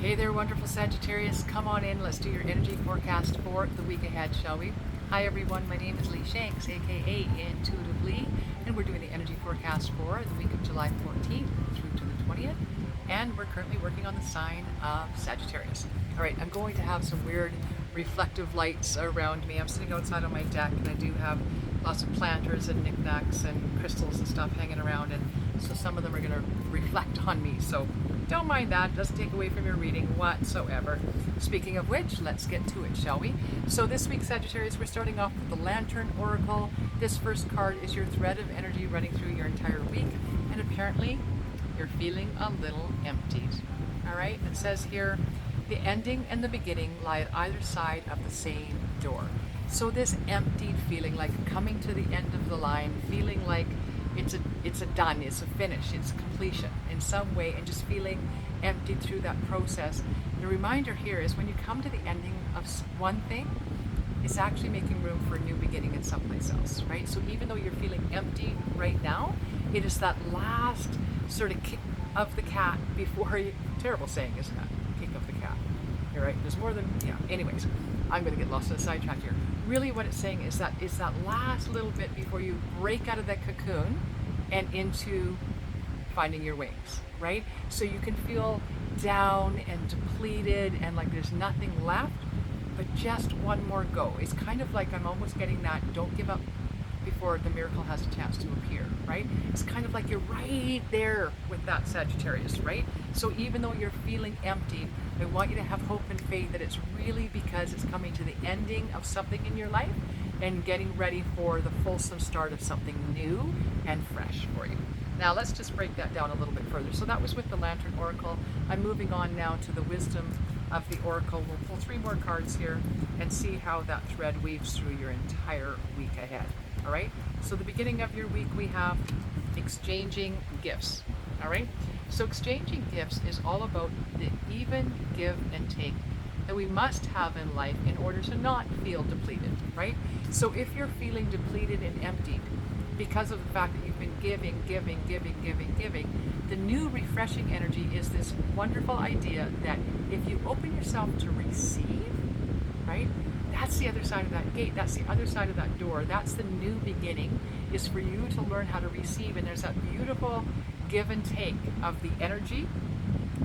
Hey there, wonderful Sagittarius. Come on in. Let's do your energy forecast for the week ahead, shall we? Hi, everyone. My name is Lee Shanks, aka Intuitive Lee, and we're doing the energy forecast for the week of July 14th through to the 20th. And we're currently working on the sign of Sagittarius. All right, I'm going to have some weird reflective lights around me. I'm sitting outside on my deck, and I do have lots of planters and knickknacks and crystals and stuff hanging around, and so some of them are going to reflect on me. So don't mind that. It doesn't take away from your reading whatsoever. Speaking of which, let's get to it, shall we? So this week, Sagittarius, we're starting off with the Lantern Oracle. This first card is your thread of energy running through your entire week, and apparently you're feeling a little emptied. All right, it says here, the ending and the beginning lie at either side of the same door. So this emptied feeling, like coming to the end of the line, feeling like it's a done, it's a finish, it's a completion in some way, and just feeling emptied through that process. The reminder here is when you come to the ending of one thing, it's actually making room for a new beginning in someplace else, right? So even though you're feeling empty right now, it is that last sort of kick of the cat before you, terrible saying, isn't it? Kick of the cat. You're right, there's more than, yeah, anyways, I'm gonna get lost in a sidetrack here. Really what it's saying is that it's that last little bit before you break out of that cocoon and into finding your wings, right? So you can feel down and depleted and like there's nothing left, but just one more go. It's kind of like I'm almost getting that don't give up before the miracle has a chance to appear, right? It's kind of like you're right there with that Sagittarius, right? So even though you're feeling empty, I want you to have hope and faith that it's really because it's coming to the ending of something in your life and getting ready for the fulsome start of something new and fresh for you. Now let's just break that down a little bit further. So that was with the Lantern Oracle. I'm moving on now to the Wisdom of the Oracle. We'll pull 3 more cards here and see how that thread weaves through your entire week ahead. All right, so the beginning of your week we have exchanging gifts. All right, so exchanging gifts is all about the even give and take that we must have in life in order to not feel depleted, right? So if you're feeling depleted and emptied because of the fact that you've been giving, the new refreshing energy is this wonderful idea that if you open yourself to receive, right? That's the other side of that gate. That's the other side of that door. That's the new beginning, is for you to learn how to receive. And there's that beautiful give and take of the energy,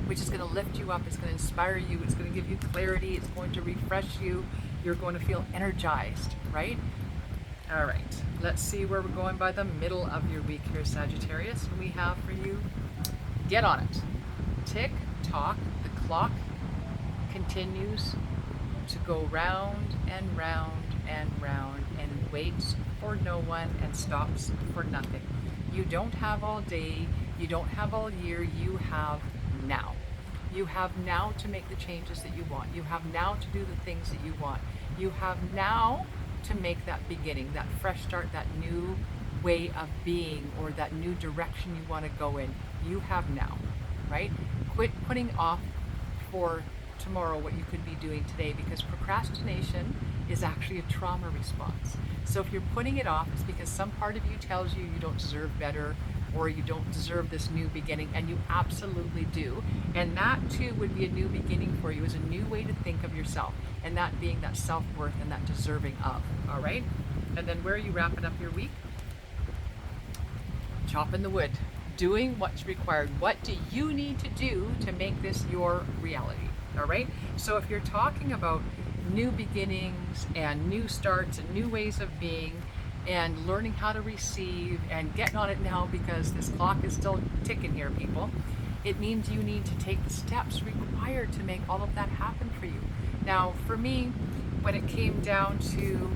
which is going to lift you up. It's going to inspire you. It's going to give you clarity. It's going to refresh you. You're going to feel energized, right? All right. Let's see where we're going by the middle of your week here, Sagittarius. We have for you, get on it. Tick tock. The clock continues to go round and round and round and waits for no one and stops for nothing. You don't have all day, you don't have all year, you have now. You have now to make the changes that you want. You have now to do the things that you want. You have now to make that beginning, that fresh start, that new way of being, or that new direction you want to go in. You have now, right? Quit putting off for tomorrow what you could be doing today, because procrastination is actually a trauma response. So if you're putting it off, it's because some part of you tells you you don't deserve better, or you don't deserve this new beginning, and you absolutely do. And that too would be a new beginning for you, is a new way to think of yourself, and that being that self-worth and that deserving of. All right, and then where are you wrapping up your week? Chopping the wood, doing what's required. What do you need to do to make this your reality? All right, so if you're talking about new beginnings and new starts and new ways of being and learning how to receive and getting on it now, because this clock is still ticking here, people, it means you need to take the steps required to make all of that happen for you. Now, for me, when it came down to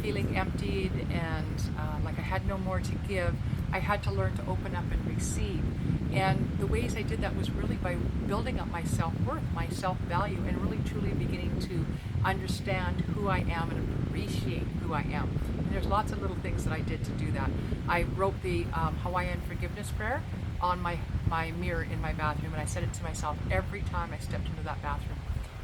feeling emptied and like I had no more to give, I had to learn to open up and receive. And the ways I did that was really by building up my self-worth, my self-value, and really truly beginning to understand who I am and appreciate who I am. And there's lots of little things that I did to do that. I wrote the Hawaiian forgiveness prayer on my mirror in my bathroom, and I said it to myself every time I stepped into that bathroom.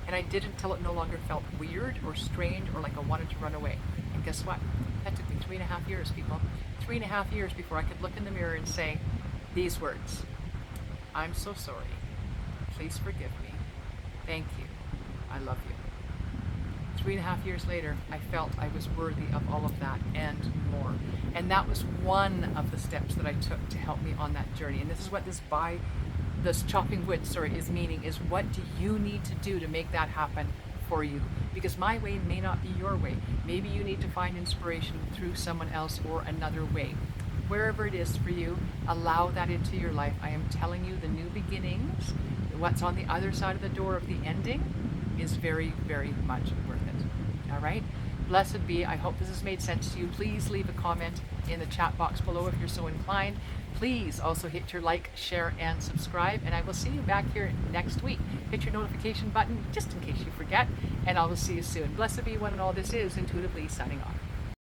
And I did it until it no longer felt weird or strange or like I wanted to run away. And guess what? That took me 3.5 years, people. 3.5 years before I could look in the mirror and say these words: I'm so sorry. Please forgive me. Thank you. I love you. 3.5 years later, I felt I was worthy of all of that and more. And that was one of the steps that I took to help me on that journey. And this is what this chopping wood, is meaning, is what do you need to do to make that happen for you? Because my way may not be your way. Maybe you need to find inspiration through someone else or another way. Wherever it is for you, allow that into your life. I am telling you, the new beginnings, what's on the other side of the door of the ending, is very, very much worth it. All right? Blessed be. I hope this has made sense to you. Please leave a comment in the chat box below if you're so inclined. Please also hit your like, share, and subscribe. And I will see you back here next week. Hit your notification button just in case you forget. And I will see you soon. Blessed be one and all. This is Intuitively signing off.